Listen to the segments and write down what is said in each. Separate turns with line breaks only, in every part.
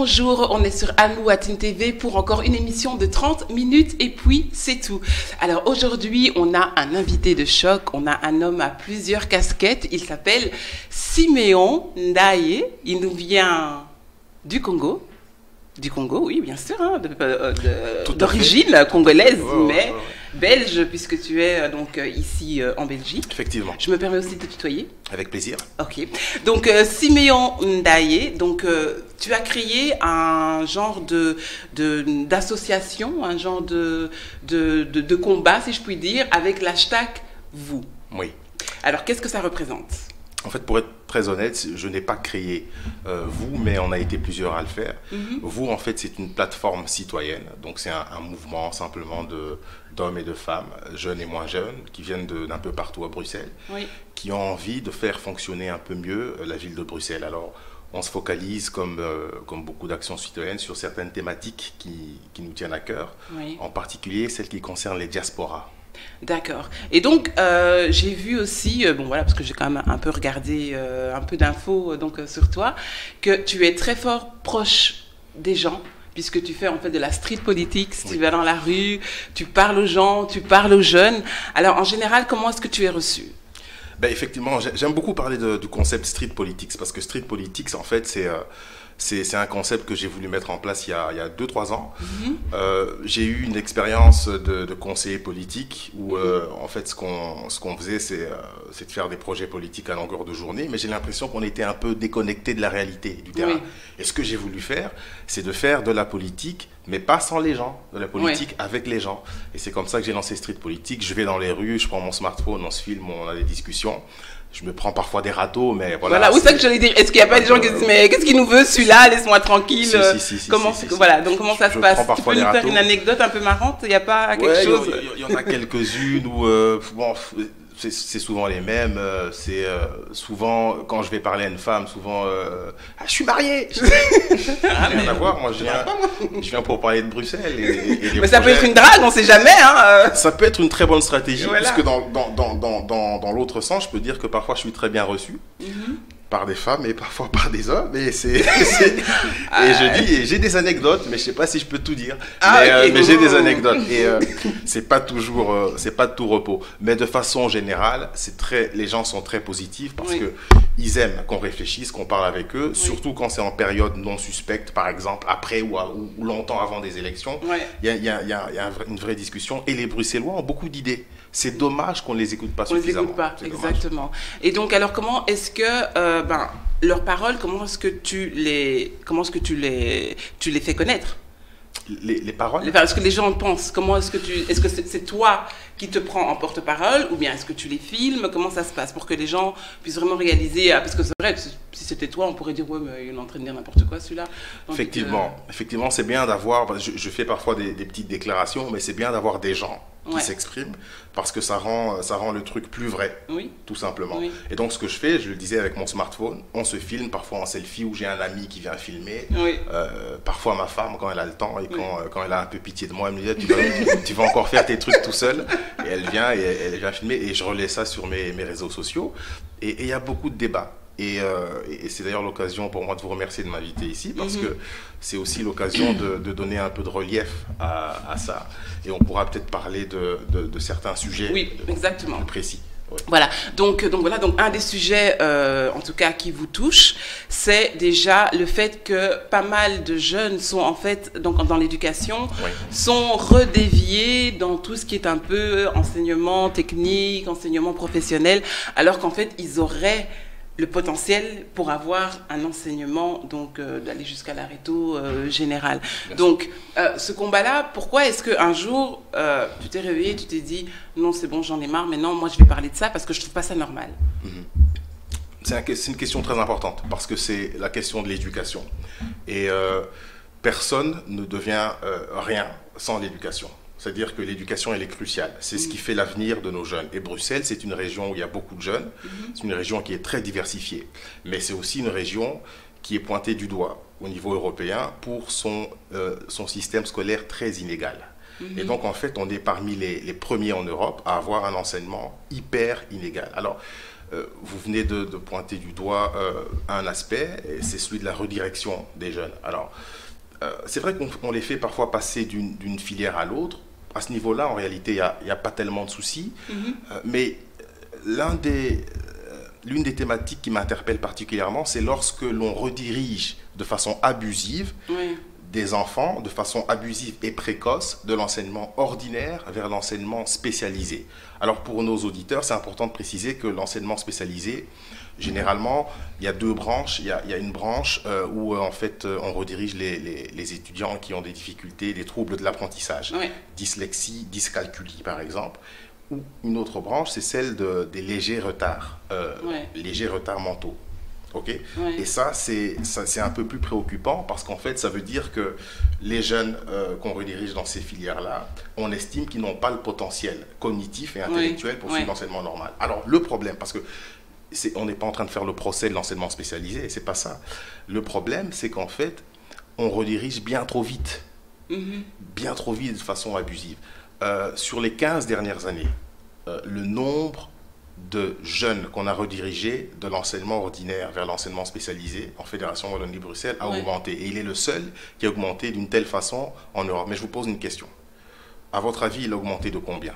bonjour, on est sur Alouatine TV pour encore une émission de 30 minutes et puis c'est tout. Alors aujourd'hui, on a un invité de choc, on a un homme à plusieurs casquettes, il s'appelle Siméon Ndaye, il nous vient du Congo. Du Congo, oui, bien sûr, hein, d'origine congolaise, mais belge, puisque tu es donc ici en Belgique.
Effectivement.
Je me permets aussi de te tutoyer.
Avec plaisir.
Ok. Donc, Siméon Ndaye, donc, tu as créé un genre d'association, un genre de combat, si je puis dire, avec l'hashtag vous.
Oui.
Alors, qu'est-ce que ça représente ?
En fait, pour être très honnête, je n'ai pas créé vous, mais on a été plusieurs à le faire. Vous, en fait, c'est une plateforme citoyenne. Donc, c'est un mouvement simplement d'hommes et de femmes, jeunes et moins jeunes, qui viennent d'un peu partout à Bruxelles, qui ont envie de faire fonctionner un peu mieux la ville de Bruxelles. Alors, on se focalise, comme beaucoup d'actions citoyennes, sur certaines thématiques qui nous tiennent à cœur, en particulier celles qui concernent les diasporas.
D'accord. Et donc, j'ai vu aussi, bon voilà, parce que j'ai quand même un peu regardé un peu d'infos sur toi, que tu es très fort proche des gens, puisque tu fais en fait de la street politics, tu vas dans la rue, tu parles aux gens, tu parles aux jeunes. Alors, en général, comment est-ce que tu es reçu ?
Ben, effectivement, j'aime beaucoup parler du concept street politics, parce que street politics, en fait, c'est un concept que j'ai voulu mettre en place il y a 2-3 ans. J'ai eu une expérience de conseiller politique où, en fait, ce qu'on faisait, c'est de faire des projets politiques à longueur de journée, mais j'ai l'impression qu'on était un peu déconnecté de la réalité, du terrain. Et ce que j'ai voulu faire, c'est de faire de la politique, mais pas sans les gens, de la politique avec les gens. Et c'est comme ça que j'ai lancé Street Politique. Je vais dans les rues, je prends mon smartphone, on se filme, on a des discussions. Je me prends parfois des râteaux, mais voilà.
Voilà, où c'est que j'allais dire ? Est-ce qu'il n'y a pas des gens qui disent, mais qu'est-ce qu'il nous veut celui-là ? Laisse-moi tranquille. Voilà, donc comment ça se passe ? Tu peux nous faire une anecdote un peu marrante ? Il n'y a pas quelque chose ?
Il y en a quelques-unes où, bon, c'est souvent les mêmes. C'est souvent, quand je vais parler à une femme, souvent, je suis marié. Rien à voir, moi je viens pour parler de Bruxelles.
Mais ça peut être une drague, on ne sait jamais. Hein.
Ça peut être une très bonne stratégie, puisque dans l'autre sens, je peux dire que parfois je suis très bien reçu. Par des femmes et parfois par des hommes, et je dis, j'ai des anecdotes, mais je sais pas si je peux tout dire, mais j'ai des anecdotes, et c'est pas toujours, c'est pas de tout repos, mais de façon générale, les gens sont très positifs parce que ils aiment qu'on réfléchisse, qu'on parle avec eux, surtout quand c'est en période non suspecte, par exemple après ou longtemps avant des élections. Il y a une vraie discussion, et les Bruxellois ont beaucoup d'idées. C'est dommage qu'on ne les écoute pas suffisamment.
On ne les écoute pas, exactement. Et donc, alors, comment est-ce que, leurs paroles, comment est-ce que tu les fais connaître ?
Les paroles ?
Est-ce que les gens pensent ? Est-ce que c'est toi qui te prends en porte-parole, ou bien est-ce que tu les filmes ? Comment ça se passe pour que les gens puissent vraiment réaliser ? Parce que c'est vrai, si c'était toi, on pourrait dire, ouais, mais il est en train de dire n'importe quoi, celui-là. Donc,
Effectivement, c'est bien d'avoir, je fais parfois des petites déclarations, mais c'est bien d'avoir des gens qui s'expriment, parce que ça rend le truc plus vrai, tout simplement. Et donc, ce que je fais, je le disais avec mon smartphone, on se filme, parfois en selfie, où j'ai un ami qui vient filmer, parfois ma femme, quand elle a le temps, et quand elle a un peu pitié de moi, elle me dit, tu vas encore faire tes trucs tout seul, et elle vient filmer, et je relais ça sur mes réseaux sociaux, et il y a beaucoup de débats. Et c'est d'ailleurs l'occasion pour moi de vous remercier de m'inviter ici, parce que c'est aussi l'occasion de donner un peu de relief à ça. Et on pourra peut-être parler de certains sujets
exactement.
Précis.
Voilà, donc un des sujets, en tout cas, qui vous touche, c'est déjà le fait que pas mal de jeunes sont en fait, donc dans l'éducation, sont redéviés dans tout ce qui est un peu enseignement technique, enseignement professionnel, alors qu'en fait, ils auraient le potentiel pour avoir un enseignement, donc d'aller jusqu'à la réto générale. Donc, ce combat-là, pourquoi est-ce qu'un jour, tu t'es réveillé, tu t'es dit, non, c'est bon, j'en ai marre, mais non, moi, je vais parler de ça parce que je ne trouve pas ça normal.
C'est une question très importante, parce que c'est la question de l'éducation. Et personne ne devient rien sans l'éducation. C'est-à-dire que l'éducation, elle est cruciale. C'est ce qui fait l'avenir de nos jeunes. Et Bruxelles, c'est une région où il y a beaucoup de jeunes. C'est une région qui est très diversifiée. Mais c'est aussi une région qui est pointée du doigt au niveau européen pour son système scolaire très inégal. Et donc, en fait, on est parmi les premiers en Europe à avoir un enseignement hyper inégal. Alors, vous venez de pointer du doigt un aspect, et c'est celui de la redirection des jeunes. Alors, c'est vrai qu'on les fait parfois passer d'une filière à l'autre. À ce niveau-là, en réalité, il n'y a pas tellement de soucis. Mais l'une des thématiques qui m'interpelle particulièrement, c'est lorsque l'on redirige de façon abusive des enfants, de façon abusive et précoce, de l'enseignement ordinaire vers l'enseignement spécialisé. Alors pour nos auditeurs, c'est important de préciser que l'enseignement spécialisé, généralement, il y a deux branches. Il y a une branche où en fait on redirige les étudiants qui ont des difficultés, des troubles de l'apprentissage, dyslexie, dyscalculie par exemple. Ou une autre branche, c'est celle des légers retards, légers retards mentaux. Okay. Et ça, c'est un peu plus préoccupant parce qu'en fait, ça veut dire que les jeunes qu'on redirige dans ces filières-là, on estime qu'ils n'ont pas le potentiel cognitif et intellectuel pour suivre l'enseignement normal. Alors, le problème, parce que on n'est pas en train de faire le procès de l'enseignement spécialisé, et c'est pas ça. Le problème, c'est qu'en fait, on redirige bien trop vite. Bien trop vite de façon abusive. Sur les 15 dernières années, le nombre de jeunes qu'on a redirigés de l'enseignement ordinaire vers l'enseignement spécialisé en Fédération Wallonie-Bruxelles a augmenté. Et il est le seul qui a augmenté d'une telle façon en Europe. Mais je vous pose une question. À votre avis, il a augmenté de combien?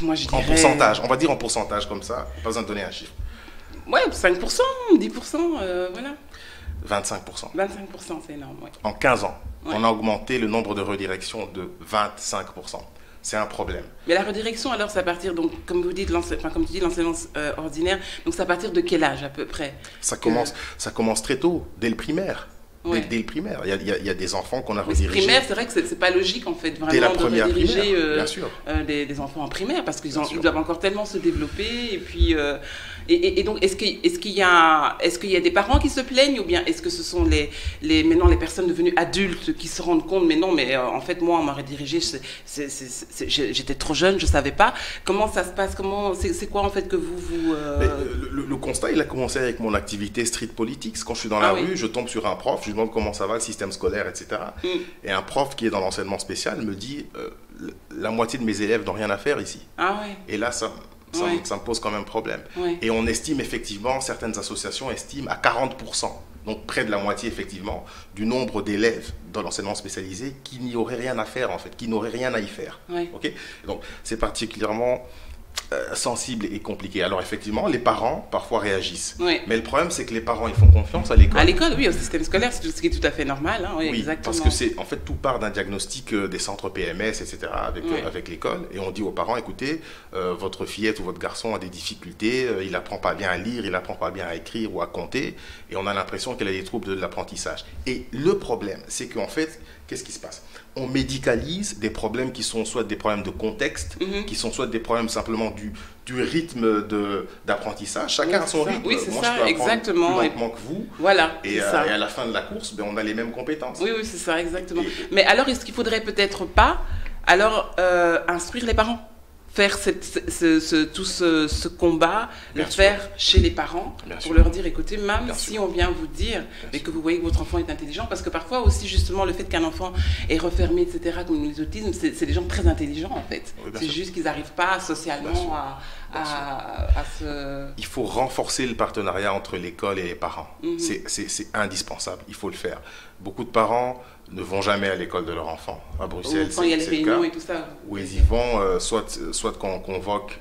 Moi, je dirais...
En pourcentage, on va dire en pourcentage comme ça, pas besoin de donner un chiffre.
Ouais, 5%, 10%, voilà.
25%.
25%, c'est énorme,
En 15 ans, on a augmenté le nombre de redirections de 25%. C'est un problème.
Mais la redirection, alors, c'est à partir, donc, comme vous dites, comme tu dis, l'enseignement ordinaire, donc c'est à partir de quel âge à peu près? Ça
commence très tôt, dès le primaire. Dès le primaire. Il y a des enfants qu'on a redirigés.
Primaire, c'est vrai que c'est pas logique, en fait, vraiment,
dès la première
de rediriger
bien sûr.
Des enfants en primaire, parce qu'ils doivent encore tellement se développer. Et puis, et donc, est-ce qu'il y a des parents qui se plaignent, ou bien est-ce que ce sont maintenant les personnes devenues adultes qui se rendent compte, mais non, mais en fait, moi, on m'a redirigé, j'étais trop jeune, je savais pas. Comment ça se passe? C'est quoi, en fait, que vous...
Le constat, il a commencé avec mon activité street politics. Quand je suis dans la rue, je tombe sur un prof, je lui demande comment ça va, le système scolaire, etc. Et un prof qui est dans l'enseignement spécial me dit la moitié de mes élèves n'ont rien à faire ici. Et là, ça me pose quand même problème. Et on estime effectivement, certaines associations estiment à 40%, donc près de la moitié effectivement, du nombre d'élèves dans l'enseignement spécialisé qui n'y auraient rien à faire en fait, qui n'auraient rien à y faire. Okay, donc c'est particulièrement sensible et compliqué. Alors effectivement, les parents parfois réagissent. Mais le problème, c'est que les parents, ils font confiance à l'école.
À l'école, oui, au système scolaire, ce qui est tout à fait normal. Hein, exactement.
Parce que en fait, tout part d'un diagnostic des centres PMS, etc., avec l'école. Et on dit aux parents, écoutez, votre fillette ou votre garçon a des difficultés, il n'apprend pas bien à lire, il n'apprend pas bien à écrire ou à compter, et on a l'impression qu'elle a des troubles de l'apprentissage. Et le problème, c'est qu'en fait, qu'est-ce qui se passe? On médicalise des problèmes qui sont soit des problèmes de contexte, qui sont soit des problèmes simplement du rythme d'apprentissage. Chacun a son rythme.
Oui, c'est
Moi,
ça,
je peux
exactement.
Plus lentement que vous.
Voilà,
et à la fin de la course, on a les mêmes compétences.
Oui, c'est ça, exactement. Mais alors, est-ce qu'il ne faudrait peut-être pas instruire les parents? Faire tout ce combat, le faire chez les parents, pour leur dire, écoutez, même si on vient vous dire, mais que vous voyez que votre enfant est intelligent, parce que parfois aussi, justement, le fait qu'un enfant est refermé, etc., comme les autismes, c'est des gens très intelligents, en fait. C'est juste qu'ils n'arrivent pas socialement à se...
Il faut renforcer le partenariat entre l'école et les parents. C'est indispensable, il faut le faire. Beaucoup de parents ne vont jamais à l'école de leur enfant. À Bruxelles,
quand il y a les réunions et tout ça.
Où ils y vont, soit quand on convoque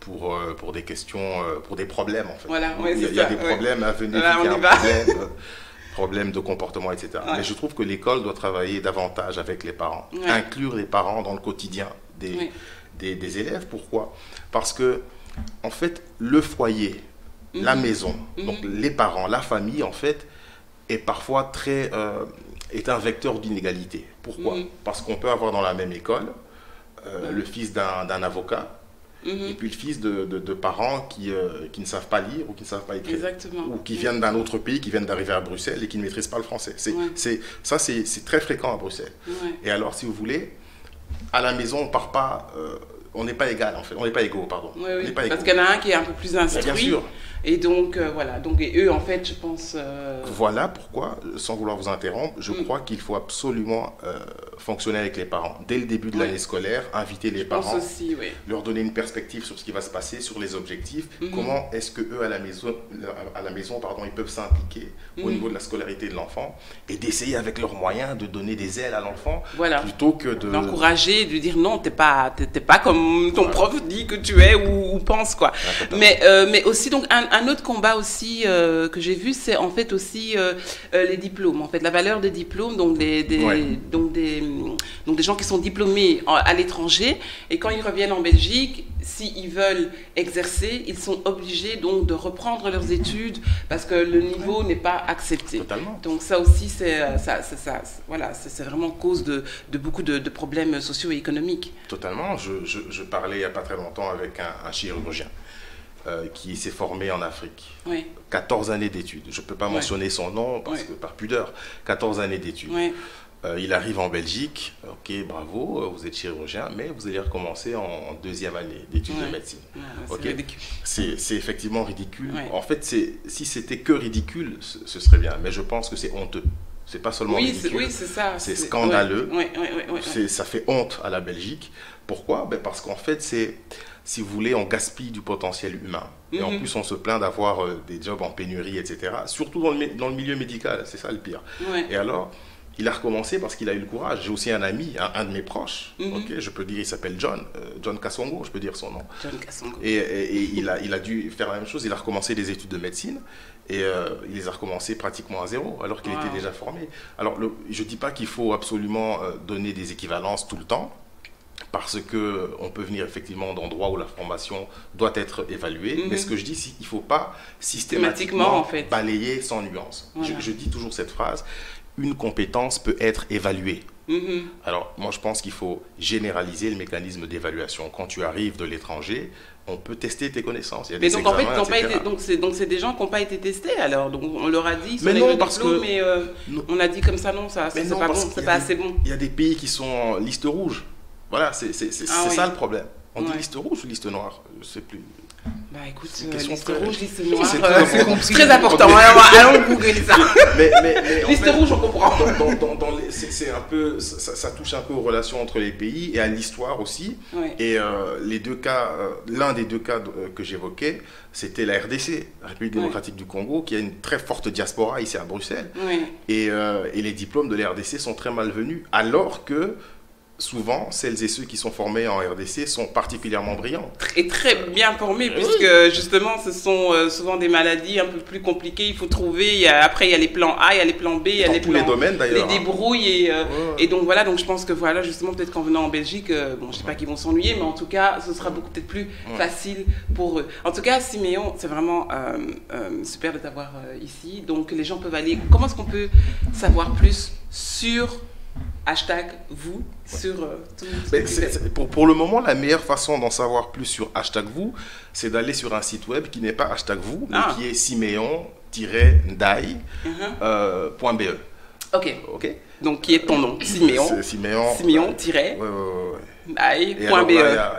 pour des questions, pour des problèmes en fait.
Voilà,
il y a des problèmes à venir,
là,
il y a un problème de comportement, etc. Mais je trouve que l'école doit travailler davantage avec les parents. Inclure les parents dans le quotidien des élèves. Pourquoi? Parce que, en fait, le foyer, la maison, donc les parents, la famille, en fait, est parfois est un vecteur d'inégalité. Pourquoi? Parce qu'on peut avoir dans la même école le fils d'un avocat et puis le fils de parents qui ne savent pas lire ou qui ne savent pas écrire.
Exactement.
Ou qui viennent d'un autre pays, qui viennent d'arriver à Bruxelles et qui ne maîtrisent pas le français. C'est très fréquent à Bruxelles. Et alors, si vous voulez, à la maison, on ne part pas on n'est pas égal en fait, on n'est pas égaux, pardon.
Oui, oui,
parce
qu'il y en a un qui est un peu plus instruit.
Bien sûr.
Et donc, voilà. Donc, et eux, en fait, je pense...
Voilà pourquoi, sans vouloir vous interrompre, je crois qu'il faut absolument fonctionner avec les parents. Dès le début de l'année scolaire, inviter les parents,
aussi,
leur donner une perspective sur ce qui va se passer, sur les objectifs, comment est-ce qu'eux, à la maison, ils peuvent s'impliquer au niveau de la scolarité de l'enfant, et d'essayer avec leurs moyens de donner des ailes à l'enfant, plutôt que de...
D'encourager, de dire non, t'es pas comme ton prof dit que tu es ou pense, quoi. Mais aussi, donc, un autre combat aussi que j'ai vu, c'est en fait aussi les diplômes, en fait, la valeur des diplômes, donc des gens qui sont diplômés à l'étranger, et quand ils reviennent en Belgique, s'ils veulent exercer, ils sont obligés donc de reprendre leurs études parce que le niveau n'est pas accepté.
Totalement.
Donc ça aussi, c'est vraiment cause de beaucoup de problèmes socio et économiques.
Totalement. Je parlais il n'y a pas très longtemps avec un chirurgien qui s'est formé en Afrique. 14 années d'études. Je ne peux pas mentionner son nom parce que par pudeur. 14 années d'études. Il arrive en Belgique, ok, bravo, vous êtes chirurgien, mais vous allez recommencer en deuxième année d'études de médecine.
C'est ridicule.
C'est effectivement ridicule. En fait, si c'était que ridicule, ce serait bien, mais je pense que c'est honteux. C'est pas seulement ridicule,
c'est ça.
C'est scandaleux. Ça fait honte à la Belgique. Pourquoi? Parce qu'en fait, si vous voulez, on gaspille du potentiel humain. Et en plus, on se plaint d'avoir des jobs en pénurie, etc. Surtout dans le milieu médical, c'est ça le pire. Et alors, il a recommencé parce qu'il a eu le courage. J'ai aussi un ami, un de mes proches, je peux dire, il s'appelle John Kassongo, je peux dire son nom.
John Kassongo.
Et il a dû faire la même chose, il a recommencé des études de médecine, et il les a recommencées pratiquement à zéro, alors qu'il était déjà formé. Alors, je ne dis pas qu'il faut absolument donner des équivalences tout le temps, parce qu'on peut venir effectivement d'endroits où la formation doit être évaluée, mais ce que je dis, c'est qu'il ne faut pas systématiquement balayer sans nuance. Je dis toujours cette phrase, une compétence peut être évaluée. Alors, moi, je pense qu'il faut généraliser le mécanisme d'évaluation. Quand tu arrives de l'étranger, on peut tester tes connaissances. Il y a des examens, etc.
Donc c'est des gens qui n'ont pas été testés, alors. Donc, on leur a dit,
mais non, parce que...
mais on a dit comme ça, non, ça c'est pas bon, c'est pas assez bon.
Il y a des pays qui sont en liste rouge. Voilà, c'est ça le problème. On dit liste rouge ou liste noire? Je ne sais plus.
Bah écoute,
liste
rouge, liste noire,
c'est
très important. Allons googler ça.
Mais
liste rouge, on comprend.
C'est un peu, ça touche un peu aux relations entre les pays et à l'histoire aussi. Et les deux cas, l'un des deux cas que j'évoquais, c'était la RDC, la République démocratique du Congo, qui a une très forte diaspora ici à Bruxelles. Et les diplômes de la RDC sont très malvenus, alors que souvent, celles et ceux qui sont formés en RDC sont particulièrement brillants.
Et très bien formés, puisque justement, ce sont souvent des maladies un peu plus compliquées. Il faut trouver, après il y a les plans A, il y a les plans B, il y a les plans...
les domaines d'ailleurs.
Les débrouilles. Et donc voilà, donc je pense que voilà, justement, peut-être qu'en venant en Belgique, bon, je ne sais pas qu'ils vont s'ennuyer, mais en tout cas, ce sera beaucoup peut-être plus facile pour eux. En tout cas, Siméon, c'est vraiment super de t'avoir ici. Donc les gens peuvent aller... Comment est-ce qu'on peut savoir plus sur... #vous sur tout.
Pour le moment, la meilleure façon d'en savoir plus sur #vous, c'est d'aller sur un site web qui n'est pas #vous, mais qui est siméon-ndai.be.
Ok. Donc, qui est ton nom? Siméon.
Siméon.
Ndai.be.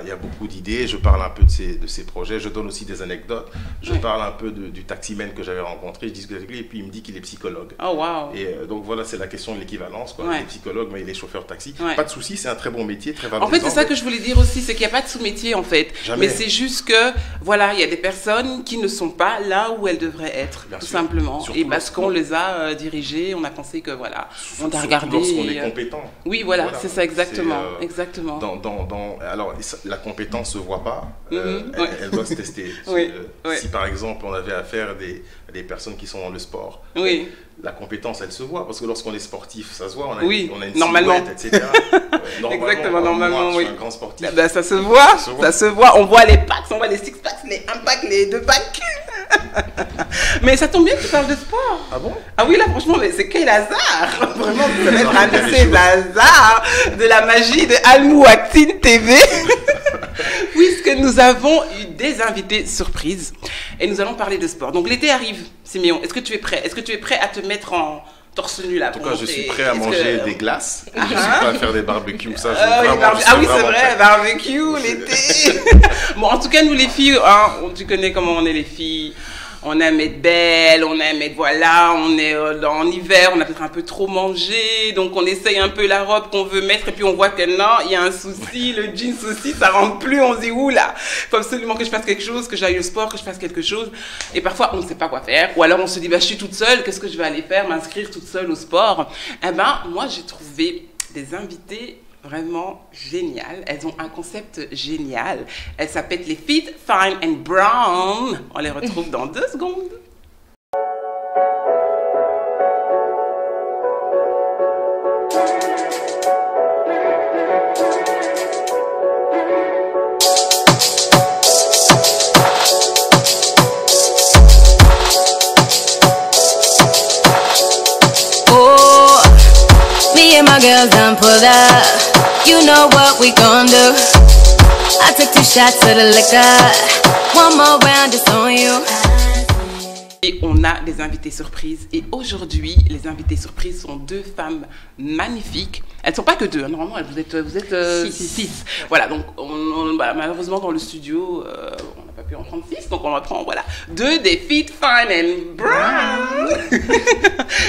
Il y a beaucoup d'idées. Je parle un peu de ces projets. Je donne aussi des anecdotes. Je parle un peu du taximan que j'avais rencontré. Je discute avec lui et puis il me dit qu'il est psychologue.
Oh, wow.
Et donc voilà, c'est la question de l'équivalence. Il est psychologue, mais il est chauffeur taxi. Pas de souci, c'est un très bon métier, très valorisant.
En fait, c'est ça que je voulais dire aussi, c'est qu'il n'y a pas de sous-métier en fait.
Jamais.
Mais c'est juste que, voilà, il y a des personnes qui ne sont pas là où elles devraient être, tout simplement. Surtout et parce qu'on les a dirigées, on a pensé que voilà, on a regardé.
Lorsqu'on est compétent.
Oui, voilà, c'est ça, exactement. Exactement.
Alors, la compétence ne se voit pas, elle doit se tester. Si par exemple on avait affaire à des personnes qui sont dans le sport, la compétence elle se voit, parce que lorsqu'on est sportif, ça se voit, on a une silhouette, etc.
Normalement,
je suis un grand sportif.
Ben, ça se voit, on voit les packs, on voit les six-packs, les un-packs, les deux-packs. Mais ça tombe bien que tu parles de sport.
Ah bon?
Ah oui, là franchement, mais c'est quel hasard. Vraiment, ça va être un de ces hasards de la magie de Almouactine TV. Puisque nous avons eu des invités surprises et nous allons parler de sport. Donc l'été arrive, Siméon. Est-ce que tu es prêt? Est-ce que tu es prêt à te mettre en torse nu là.
En tout cas, je suis prêt à manger des glaces. Je suis prêt à faire des barbecues. Ça,
oui, c'est vrai, barbecue, l'été. Bon, en tout cas, nous les filles, hein, tu connais comment on est les filles. On aime être belle, on aime être, voilà, on est en hiver, on a peut-être un peu trop mangé, donc on essaye un peu la robe qu'on veut mettre et puis on voit que non, il y a un souci, le jeans aussi, ça rentre plus, on se dit oula, il faut absolument que je fasse quelque chose, que j'aille au sport, que je fasse quelque chose. Et parfois, on ne sait pas quoi faire, ou alors on se dit, bah, je suis toute seule, qu'est-ce que je vais aller faire, m'inscrire toute seule au sport? Eh ben, moi, j'ai trouvé des invités vraiment génial. Elles ont un concept génial. Elles s'appellent les Fit, Fine and Brown. On les retrouve dans 2 secondes.
Oh, me and my girls done pulled up. You know what we gon' do. I took 2 shots of the liquor. One more round, it's on you.
Et on a des invités surprises. Et aujourd'hui, les invités surprises sont 2 femmes magnifiques. Elles ne sont pas que 2. Normalement, vous êtes 6. Voilà, donc bah, malheureusement, dans le studio, on n'a pas pu en prendre 6. Donc on va prendre, voilà, 2 des Fit, Fine and Brown.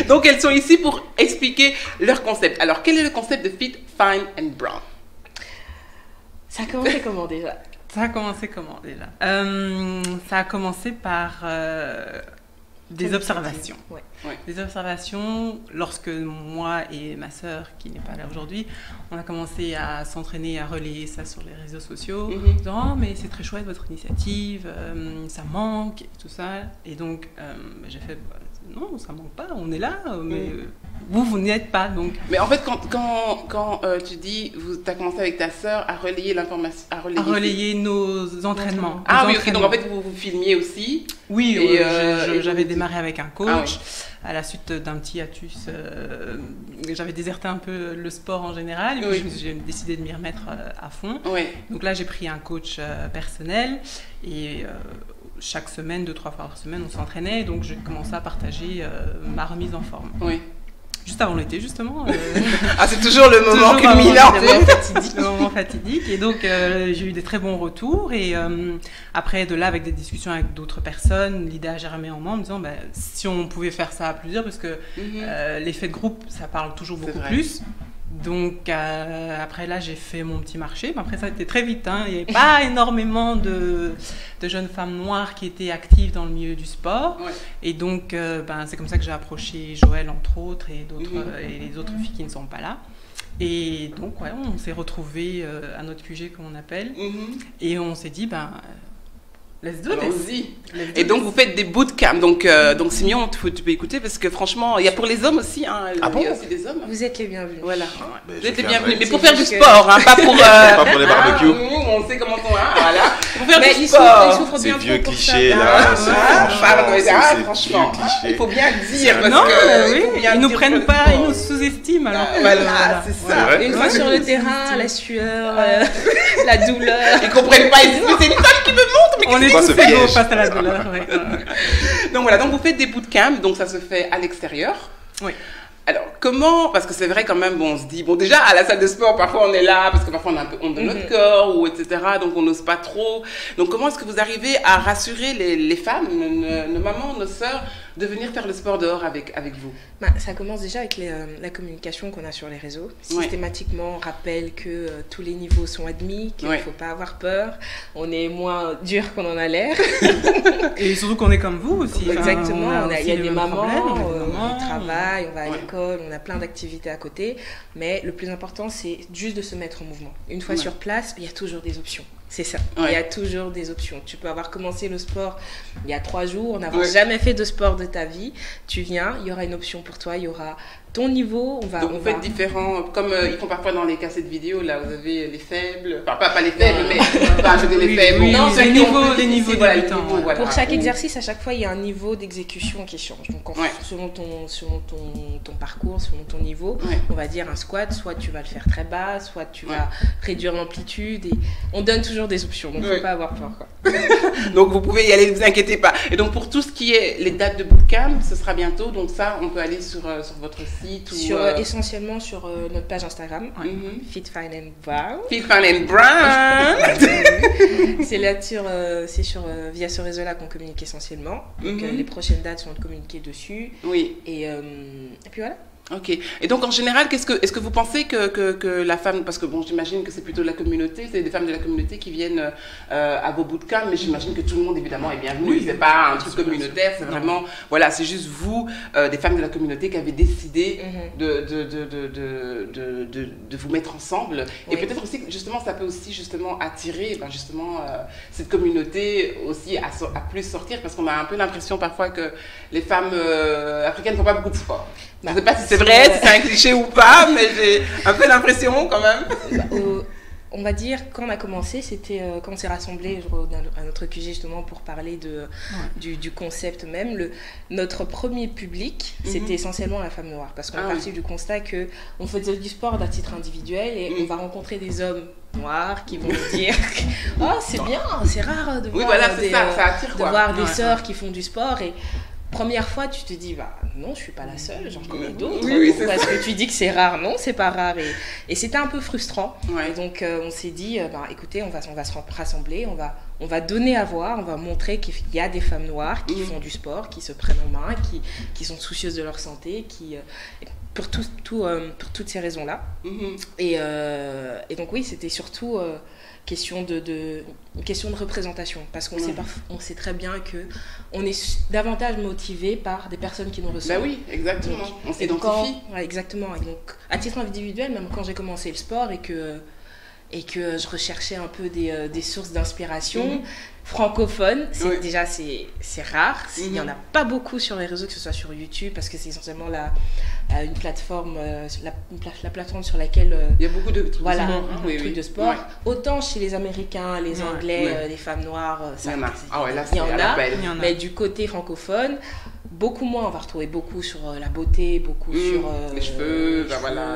Donc elles sont ici pour expliquer leur concept. Alors, quel est le concept de Fit, Fine and Brown?
Ça a commencé comment déjà?
Ça a commencé par des observations.
Ouais.
Des observations lorsque moi et ma sœur, qui n'est pas là aujourd'hui, on a commencé à s'entraîner, à relayer ça sur les réseaux sociaux, en disant « Oh, mais c'est très chouette votre initiative, ça manque, et tout ça. » Et donc, j'ai fait « Non, ça manque pas, on est là, mais vous n'y êtes pas. » Donc.
Mais en fait, quand tu dis, tu as commencé avec ta sœur à relayer l'information, à relayer
nos entraînements.
Ah oui, ok, donc en fait, vous filmiez aussi.
Oui, j'avais démarré avec un coach. À la suite d'un petit hiatus, j'avais déserté un peu le sport en général. Et puis j'ai décidé de m'y remettre à fond. Oui. Donc là, j'ai pris un coach personnel et chaque semaine, 2-3 fois par semaine, on s'entraînait. Donc j'ai commencé à partager ma remise en forme.
Oui.
Juste avant l'été, justement.
Ah, c'est toujours le moment culminant.
Le moment fatidique. Et donc, j'ai eu des très bons retours. Et après, de là, avec des discussions avec d'autres personnes, l'idée a germé en moi en me disant, si on pouvait faire ça à plusieurs, parce que l'effet de groupe, ça parle toujours beaucoup plus. Donc, après, là, j'ai fait mon petit marché. Mais après, ça a été très vite. Hein. Il n'y avait pas énormément de jeunes femmes noires qui étaient actives dans le milieu du sport. Ouais. Et donc, c'est comme ça que j'ai approché Joël, entre autres, et les autres filles qui ne sont pas là. Et donc, on s'est retrouvés à notre QG, comme on appelle. Et on s'est dit, let's do this.
Et donc, vous faites des bootcamps. Donc Simeon, tu peux écouter parce que franchement, il y a pour les hommes aussi. Hein, il y a aussi des hommes.
Vous êtes les bienvenus.
Voilà. Vous êtes les bienvenus. Mais pour faire du sport, hein, pas pour...
pas pour les barbecues.
On sait comment on a. Voilà. Pour faire du sport.
C'est vieux cliché, là.
Franchement. Il faut bien dire.
Non, ils nous prennent pas, ils nous sous-estiment.
Voilà, c'est ça.
Une fois sur le terrain, la sueur, la douleur.
Ils comprennent pas. C'est une femme qui me montre.
On est tous égaux face à la douleur.
Donc voilà, donc vous faites des bootcamps, donc ça se fait à l'extérieur.
Oui.
Alors, comment, parce que c'est vrai quand même, on se dit, déjà à la salle de sport, parfois on est là, parce que parfois on a un peu honte de notre corps, ou etc., donc on n'ose pas trop. Donc comment est-ce que vous arrivez à rassurer les femmes, nos mamans, nos sœurs, de venir faire le sport dehors avec vous?
Ça commence déjà avec la communication qu'on a sur les réseaux. Systématiquement, on rappelle que tous les niveaux sont admis, qu'il ne faut pas avoir peur, on est moins dur qu'on en a l'air.
Et surtout qu'on est comme vous aussi.
Exactement, il y a des mamans, on travaille, on va à l'école, on a plein d'activités à côté, mais le plus important, c'est juste de se mettre en mouvement. Une fois sur place, il y a toujours des options. C'est ça, il y a toujours des options. Tu peux avoir commencé le sport il y a 3 jours, n'avoir jamais fait de sport de ta vie. Tu viens, il y aura une option pour toi, il y aura ton niveau,
Donc vous faites différents, comme ils font parfois dans les cassettes vidéo, là vous avez les faibles, enfin pas les faibles, mais je dis les faibles.
Non, c'est les niveaux débutants.
Pour chaque exercice, à chaque fois, il y a un niveau d'exécution qui change. Donc selon ton parcours, selon ton niveau, on va dire un squat, soit tu vas le faire très bas, soit tu vas réduire l'amplitude. Et on donne toujours des options, donc il ne faut pas avoir peur, quoi.
Donc vous pouvez y aller, ne vous inquiétez pas. Et donc pour tout ce qui est les dates de bootcamp, ce sera bientôt, donc ça on peut aller sur votre site
essentiellement sur notre page Instagram, Fit Fine and Brown.
Fit Fine and Brown.
C'est via ce réseau-là qu'on communique essentiellement. Donc les prochaines dates sont communiquées dessus.
Oui.
Et puis voilà.
Ok. Et donc en général, est-ce que vous pensez que la femme, parce que bon, j'imagine que c'est plutôt la communauté, c'est des femmes de la communauté qui viennent à vos bootcamps, mais j'imagine que tout le monde évidemment est bienvenu. Oui, c'est pas un truc communautaire, c'est vraiment, voilà, c'est juste vous, des femmes de la communauté, qui avez décidé de vous mettre ensemble. Et peut-être aussi, justement, ça peut aussi justement attirer, cette communauté aussi à plus sortir, parce qu'on a un peu l'impression parfois que les femmes africaines ne font pas beaucoup de sport. Je ne sais pas si c'est vrai, si c'est un cliché ou pas, mais j'ai un peu l'impression quand même.
On va dire, quand on a commencé, c'était quand on s'est rassemblés à notre QG justement pour parler du concept même. Notre premier public, c'était essentiellement la femme noire, parce qu'on est parti du constat qu'on faisait du sport à titre individuel et on va rencontrer des hommes noirs qui vont nous dire « Oh, c'est bien, c'est rare de voir des sœurs qui font du sport » et première fois, tu te dis, non, je suis pas la seule, j'en connais d'autres. Parce que tu dis que c'est rare, non, c'est pas rare. Et c'était un peu frustrant. Et donc, on s'est dit, écoutez, on va se rassembler, on va donner à voir, on va montrer qu'il y a des femmes noires qui font du sport, qui se prennent en main, qui sont soucieuses de leur santé, pour toutes ces raisons-là. Et donc, oui, c'était surtout... question de représentation, parce qu'on sait très bien qu'on est davantage motivé par des personnes qui nous ressemblent.
Bah oui, exactement. Donc, on s'identifie.
Exactement. Et donc, à titre individuel, même quand j'ai commencé le sport et que je recherchais un peu des sources d'inspiration francophones, déjà c'est rare. Il n'y en a pas beaucoup sur les réseaux, que ce soit sur YouTube, parce que c'est essentiellement une plateforme, la plateforme sur laquelle
il y a beaucoup de trucs,
trucs de sport. Autant chez les Américains, les Anglais, les femmes noires,
il y en a.
Il y en a. Mais du côté francophone, beaucoup moins. On va retrouver beaucoup sur la beauté, beaucoup sur
les cheveux,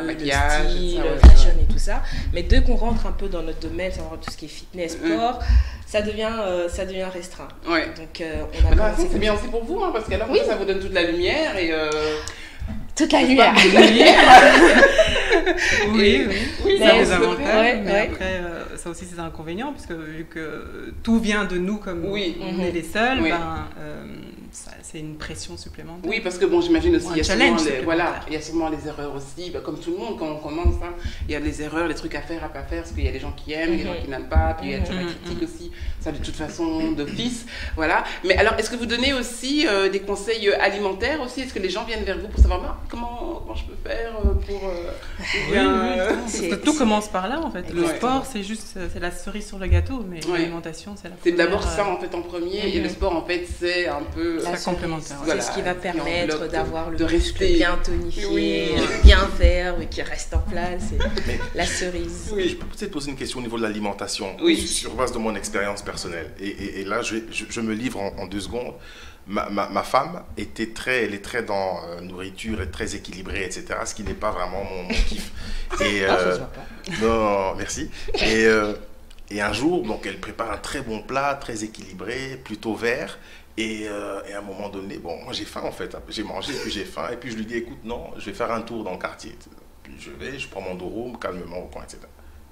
maquillage,
le style, le fashion et tout ça. Mais dès qu'on rentre un peu dans notre domaine, savoir tout ce qui est fitness, sport, ça devient restreint. Donc
c'est bien aussi pour vous, parce qu'alors ça vous donne toute la lumière et
toute la lumière.
Oui, ça a des avantages, mais après, ça aussi c'est un inconvénient, parce que vu que tout vient de nous, comme on est les seuls, c'est une pression supplémentaire.
Oui, parce que j'imagine aussi, il y a sûrement les erreurs aussi, comme tout le monde, quand on commence, il y a les erreurs, les trucs à faire, à pas faire, parce qu'il y a des gens qui aiment, il y a des gens qui n'aiment pas, puis il y a toujours la critique aussi, ça de toute façon d'office, voilà. Mais alors, est-ce que vous donnez aussi des conseils alimentaires aussi? Est-ce que les gens viennent vers vous pour savoir comment je peux faire pour...
parce que tout commence par là, en fait. Le sport, c'est la cerise sur le gâteau, mais l'alimentation, c'est la première.
C'est d'abord ça, en fait, en premier, et le sport, en fait, c'est un peu...
C'est complémentaire.
C'est ce qui va permettre d'avoir le muscle bien tonifié, bien ferme, qui reste en place, la cerise.
Oui, je peux peut-être poser une question au niveau de l'alimentation, sur base de mon expérience personnelle. Et là, je me livre en 2 secondes. Ma femme elle est très dans nourriture et très équilibrée, etc. Ce qui n'est pas vraiment mon kiff. Et
ça se voit pas.
Non, merci. Et un jour, donc elle prépare un très bon plat, très équilibré, plutôt vert. Et à un moment donné, moi j'ai faim en fait. J'ai mangé et puis j'ai faim. Et puis je lui dis, écoute, non, je vais faire un tour dans le quartier. Puis je prends mon Doro calmement au coin, etc.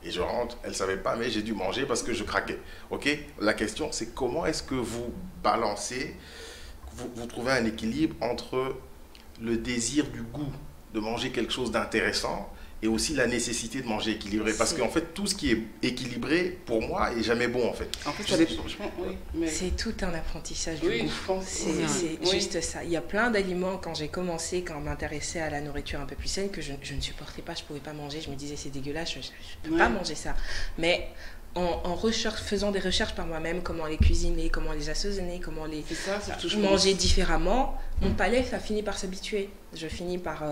Et je rentre, elle ne savait pas, mais j'ai dû manger parce que je craquais. Ok. La question, c'est comment est-ce que vous balancez, vous trouvez un équilibre entre le désir du goût de manger quelque chose d'intéressant et aussi la nécessité de manger équilibré. Parce qu'en fait, tout ce qui est équilibré, pour moi, est jamais bon, en fait.
En fait,
c'est tout un apprentissage du goût. C'est juste ça. Il y a plein d'aliments, quand j'ai commencé, quand on m'intéressait à la nourriture un peu plus saine, que je ne supportais pas, je ne pouvais pas manger. Je me disais, c'est dégueulasse, je ne peux pas manger ça. Mais en faisant des recherches par moi-même, comment les cuisiner, comment les assaisonner, comment les manger différemment, mon palais, ça finit par s'habituer. Je finis par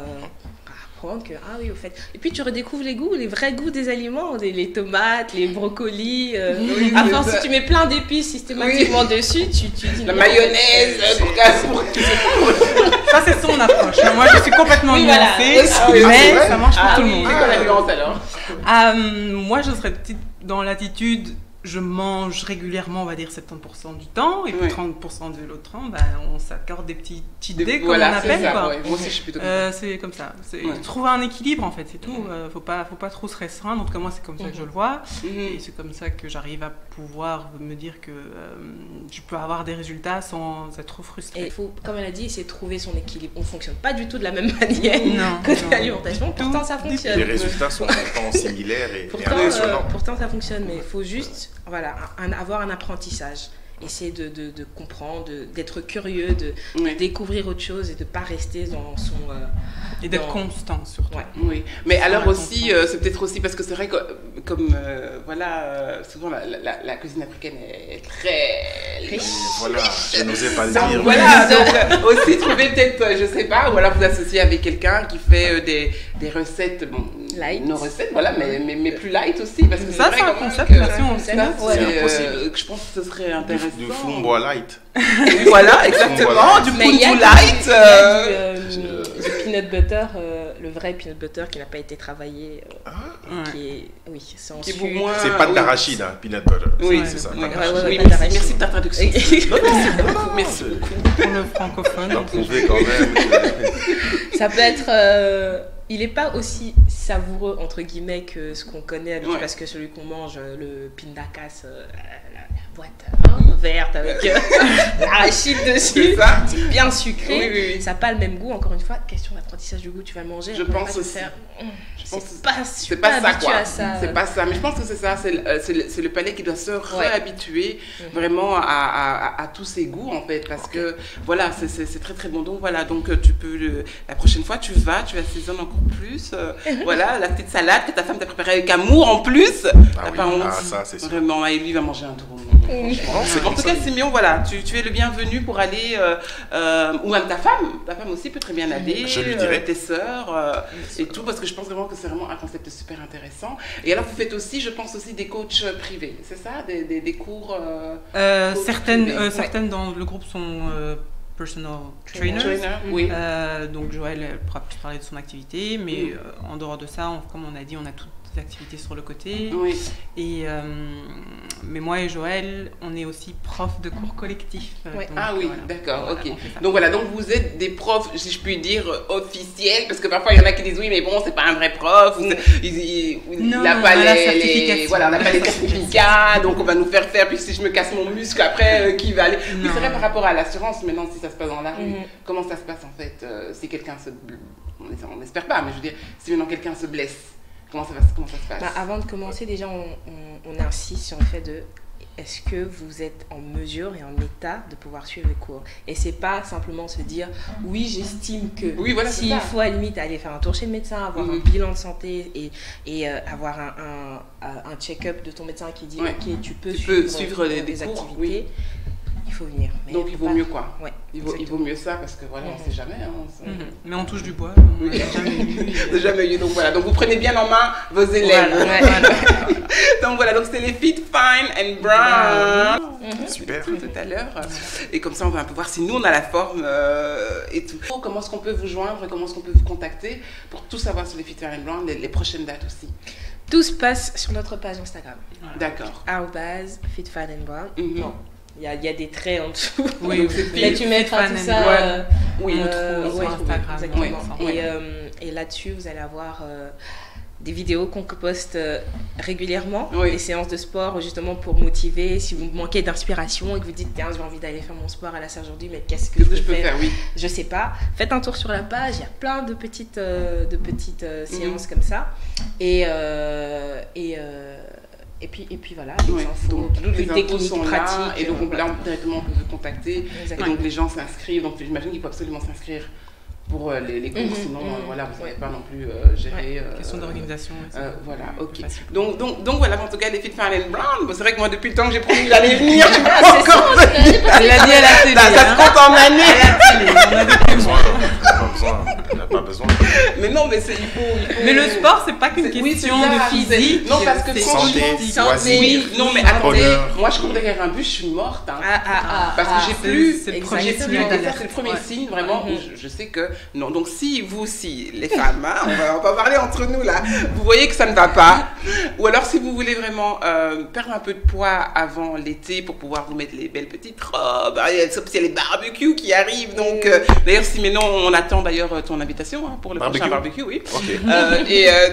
apprendre que, ah oui, au fait. Et puis tu redécouvres les goûts, les vrais goûts des aliments, les tomates, les brocolis. À force, si tu mets plein d'épices systématiquement dessus, tu dis
la mayonnaise,
ça c'est son approche. Moi je suis complètement nuancée, mais ça marche pour tout le monde.
C'est quoi la nuance alors?
Moi je serais petite dans l'attitude, je mange régulièrement, on va dire 70% du temps, et puis 30% de l'autre temps, on s'accorde des petits cheat days, comme on appelle.
Ça,
quoi.
Ouais. Moi aussi, je suis plutôt
c'est comme ça. Trouver un équilibre, en fait, c'est tout. Faut pas trop se restreindre. En tout cas, moi, c'est comme ça que je le vois. Et c'est comme ça que j'arrive à pouvoir me dire que je peux avoir des résultats sans être trop frustrée.
Et il faut, comme elle a dit, essayer de trouver son équilibre. On ne fonctionne pas du tout de la même manière que l'alimentation. Pourtant, ça fonctionne.
Les résultats sont pourtant similaires et impressionnants.
Pourtant, ça fonctionne, mais il faut juste avoir un apprentissage. Essayer de comprendre, d'être curieux, de découvrir autre chose et de ne pas rester dans son...
et d'être constant, surtout.
Ouais. Oui, mais alors aussi, c'est peut-être aussi parce que c'est vrai que, comme, souvent la cuisine africaine est très riche.
Voilà, je n'osais pas le dire.
Voilà, donc aussi trouver peut-être, je sais pas, ou alors vous associer avec quelqu'un qui fait des recettes,
light.
Nos recettes, voilà, mais plus light aussi, parce que
ça, c'est un concept,
je pense que ce serait intéressant.
Du fumbois light.
Voilà, exactement, du punju light.
Du peanut butter, le vrai peanut butter qui n'a pas été travaillé, qui est, sans sucre.
C'est pas de l'arachide, peanut butter.
Oui,
c'est ça.
Merci de ta traduction. Merci beaucoup.
Pour le francophone.
D'en prouver quand même.
Ça peut être... il n'est pas aussi savoureux, entre guillemets, que ce qu'on connaît habituellement, parce que celui qu'on mange, le pindakas, la boîte verte avec l'arachide dessus, c'est bien sucré. Ça n'a pas le même goût. Encore une fois, question d'apprentissage du goût, tu vas le manger.
Je pense aussi.
C'est pas ça, quoi.
C'est pas ça, mais je pense que c'est ça, c'est le palais qui doit se réhabituer vraiment à tous ses goûts en fait, parce que voilà, c'est très très bon. Donc voilà, donc tu peux la prochaine fois tu assaisonnes encore plus. Voilà, la petite salade que ta femme t'a préparée avec amour en plus. T'as pas honte.
Ça c'est sûr.
Vraiment, et lui va manger un tour. En tout cas, Simeon, voilà, tu es le bienvenu pour aller, ou même ta femme aussi peut très bien aller,
je lui dirai.
Tes sœurs et tout, parce que je pense vraiment que c'est vraiment un concept super intéressant. Et alors, vous faites aussi, je pense aussi des coachs privés, c'est ça, des cours
certaines dans le groupe sont personal trainers.
Oui.
Donc Joël pourra plus parler de son activité, mais en dehors de ça, comme on a dit, on a toutes des activités sur le côté.
Oui.
Et mais moi et Joël, on est aussi profs de cours collectifs.
Donc, d'accord, ok. Donc voilà, donc vous êtes des profs, si je puis dire, officiels, parce que parfois il y en a qui disent oui, mais bon, c'est pas un vrai prof, il n'a pas les certificats, donc on va nous faire faire, puis si je me casse mon muscle après, qui va aller. Mais c'est vrai par rapport à l'assurance, maintenant si ça se passe dans la rue, comment ça se passe en fait, si quelqu'un on n'espère pas, mais je veux dire, si maintenant quelqu'un se blesse. Comment ça se passe?
Avant de commencer, déjà, on insiste sur le fait de est-ce que vous êtes en mesure et en état de pouvoir suivre les cours? Et c'est pas simplement se dire oui, j'estime que s'il faut à la limite aller faire un tour chez le médecin, avoir un bilan de santé et avoir un check-up de ton médecin qui dit ok, tu peux suivre des activités.
Oui.
Il faut venir.
Mais donc il vaut mieux quoi. Il vaut mieux ça parce que voilà, on ne sait jamais.
Mais on touche du bois.
Jamais eu. Donc voilà, donc vous prenez bien en main vos élèves. Donc voilà, donc c'était les Fit, Fine and Brown.
Super.
Tout à l'heure. Et comme ça, on va un peu voir si nous on a la forme et tout. Comment est-ce qu'on peut vous joindre, comment est-ce qu'on peut vous contacter pour tout savoir sur les Fit, Fine and Brown, les prochaines dates aussi.
Tout se passe sur notre page Instagram.
D'accord.
@Fit, Fine and Brown. Bon. Il y a des traits en dessous.
Oui,
là tu mettras tout ça.
On trouve sur Instagram.
Exactement. Et là-dessus, vous allez avoir des vidéos qu'on poste régulièrement, des séances de sport justement pour motiver. Si vous manquez d'inspiration et que vous dites tiens, j'ai envie d'aller faire mon sport à la salle aujourd'hui, mais qu'est-ce que je peux faire? Je sais pas. Faites un tour sur la page, il y a plein de petites séances comme ça. Et puis voilà, les infos,
donc toutes les infos sont
pratiques,
là, et donc là directement on peut vous contacter. Exactement. Et donc les gens s'inscrivent, donc j'imagine qu'il faut absolument s'inscrire pour les cours, sinon voilà, vous n'avez pas non plus gérer.
Question d'organisation.
Voilà, ok. Donc voilà, en tout cas, les filles de Fine and Brown, c'est vrai que moi depuis le temps que j'ai promis que j'allais venir, je pas encore venu.
Elle a dit à la télé.
Ça se compte en années.
On a
on n'a pas besoin.
Mais non, mais il faut.
Mais le sport, c'est pas qu'une question de physique.
Non, parce que
santé,
oui, non, mais attendez, moi je cours derrière un bus, je suis morte. Parce que j'ai plus.
C'est le premier signe.
C'est le premier signe vraiment où je sais que non. Donc si vous aussi, les femmes, on va parler entre nous là, vous voyez que ça ne va pas, ou alors si vous voulez vraiment perdre un peu de poids avant l'été pour pouvoir vous mettre les belles petites robes, sauf s'il y a les barbecues qui arrivent. Donc d'ailleurs, si mais non, on attend d'ailleurs ton invitation pour le prochain barbecue, oui.
Okay.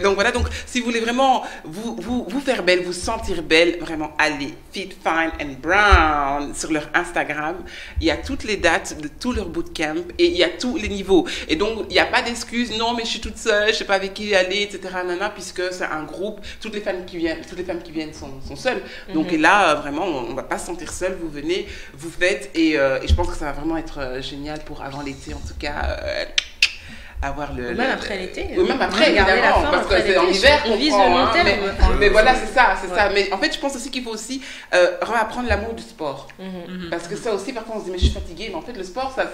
Donc voilà, donc si vous voulez vraiment vous faire belle, vous sentir belle, vraiment allez Fit, Fine and Brown sur leur Instagram. Il y a toutes les dates de tout leur bootcamp et il y a tous les niveaux. Et donc il n'y a pas d'excuses, non mais je suis toute seule, je sais pas avec qui aller, etc. Puisque c'est un groupe, toutes les femmes qui viennent sont seules. Donc et là vraiment on va pas se sentir seule, vous venez, vous faites et je pense que ça va vraiment être génial pour avant l'été en tout cas. Avoir
même après l'été.
Ou même après, évidemment, parce que c'est en hiver qu'on prend. Mais voilà, c'est ça. Mais en fait, je pense aussi qu'il faut aussi réapprendre l'amour du sport. Parce que ça aussi, parfois, on se dit, mais je suis fatiguée. Mais en fait, le sport, ça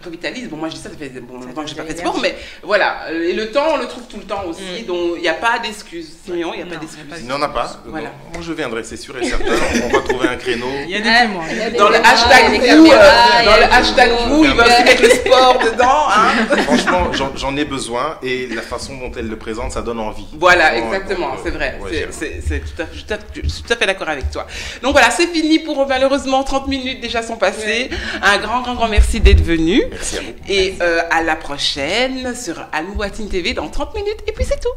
revitalise. Bon, moi, je dis ça fait longtemps que je n'ai pas fait de sport. Mais voilà. Et le temps, on le trouve tout le temps aussi. Donc, il n'y a pas d'excuses. Sinon, il n'y a pas d'excuses.
Il n'y en a pas. Moi, je viendrai, c'est sûr et certain. On va trouver un créneau.
Il y a des témoins.
Dans le hashtag vous, il va aussi mettre le sport dedans.
Franchement, j'en ai besoin et la façon dont elle le présente, ça donne envie.
Voilà, exactement, c'est vrai. Je suis tout à fait d'accord avec toi. Donc voilà, c'est fini pour malheureusement 30 minutes déjà sont passées. Un grand merci d'être venu.
Merci à vous.
Et à la prochaine sur Al Mouatine TV dans 30 minutes et puis c'est tout.